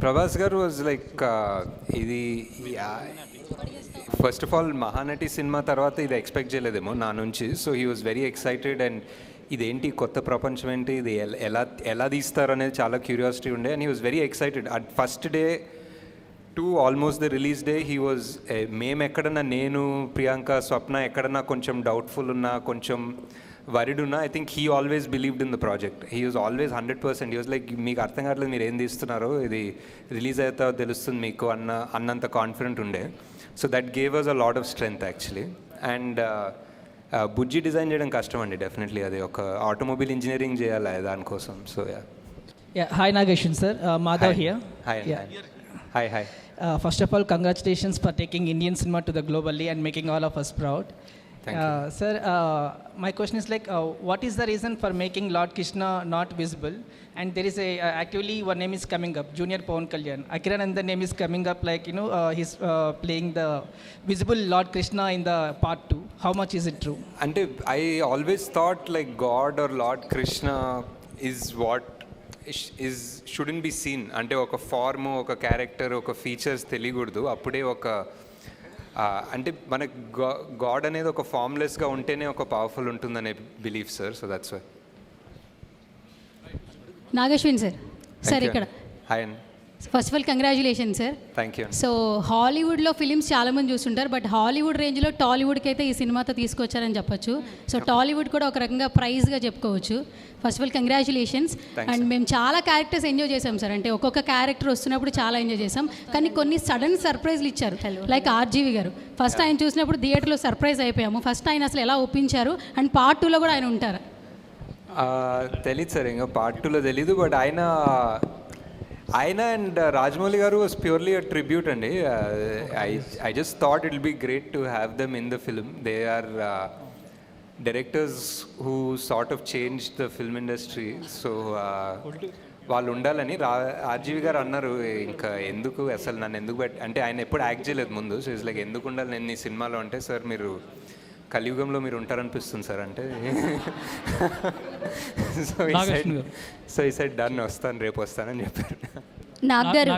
ప్రభాస్ గారు was like ఇది first of all Mahanati cinema తర్వాత ఇది ఎక్స్పెక్ట్ చేయలేదేమో నా నుంచి. So he was very excited and ఇదేంటి కొత్త ప్రపంచం ఏంటి, ఇది ఎలా ఎలా తీస్తారు అనేది చాలా క్యూరియాసిటీ ఉండే. And he was very excited at first day to almost the release day. He was మేము ఎక్కడన్నా, నేను ప్రియాంక స్వప్న ఎక్కడన్నా కొంచెం డౌట్ఫుల్ ఉన్నా, కొంచెం వరిడ్ ఉన్నా, I think he always believed in the project. He was always 100%. He was like మీకు అర్థం కావట్లేదు మీరు ఏం తీస్తున్నారో, ఇది రిలీజ్ అయితే తెలుస్తుంది మీకు అన్నంత కాన్ఫిడెంట్ ఉండే. So that gave us a lot of strength actually. And Bujji design చేయడం కష్టం అండి, డెఫినెట్లీ అది ఒక ఆటోమొబైల్ ఇంజనీరింగ్ చేయాలి దానికోసం. So Hi Nageshan sir, Madhav here. Hi. First of all, congratulations for taking Indian cinema to the globally and making all of us proud. Thank you. Sir, my question is like, what is the reason for making Lord Krishna not visible? And there is actually one name is coming up, Junior Pawan Kalyan. Akiranandan name is coming up, like, he's playing the visible Lord Krishna in the part 2. How much is it true? అంటే I always thought like God or Lord Krishna is what shouldn't be seen. అంటే ఒక form, ఒక character, ఒక features తెలియకూడదు. అప్పుడే ఒక అంటే మనకు గాడ్ అనేది ఒక ఫార్మ్లెస్గా ఉంటేనే ఒక పవర్ఫుల్ ఉంటుందనే belief sir. So that's why. Nag Ashwin sir ఇక్కడ. హాయ్ అండి. First of all congratulation sir. Thank you. So హాలీవుడ్లో ఫిలిమ్స్ చాలామంది చూస్తుంటారు, బట్ హాలీవుడ్ రేంజ్లో టాలీవుడ్కి అయితే ఈ సినిమాతో తీసుకొచ్చారని చెప్పొచ్చు. సో టాలీవుడ్ కూడా ఒక రకంగా ప్రైజ్గా చెప్పుకోవచ్చు. First of all congratulations. And మేము చాలా క్యారెక్టర్స్ ఎంజాయ్ చేసాం సార్. అంటే ఒక్కొక్క క్యారెక్టర్ వస్తున్నప్పుడు చాలా ఎంజాయ్ చేసాం, కానీ కొన్ని సడన్ సర్ప్రైజ్లు ఇచ్చారు. లైక్ ఆర్జీవి గారు ఫస్ట్ ఆయన చూసినప్పుడు థియేటర్లో సర్ప్రైజ్ అయిపోయాము. ఫస్ట్ ఆయన అసలు ఎలా ఒప్పించారు, అండ్ పార్ట్ 2లో కూడా ఆయన ఉంటారు? తెలీదు సార్, ఇంకా పార్ట్ 2లో తెలీదు. బట్ ఆయన and Rajamouli garu was purely a tribute అండి. I just thought it will be great to have them in the film. They are directors who sort of change the film industry. So వాళ్ళు ఉండాలని RGV గారు అన్నారు. ఇంకా ఎందుకు అసలు నన్ను ఎందుకు అంటే ఆయన ఎప్పుడు యాక్ట్ చేయలేదు ముందు. సో ఇట్స్ లైక్ ఎందుకు ఉండాలి నేను ఈ సినిమాలో అంటే, సార్ మీరు కలియుగంలో మీరు ఉంటారనిపిస్తుంది సార్ అంటే. సో ఈ సైడ్ డన్ వస్తాను, రేపు వస్తానని చెప్పారు. నాగ్ గారు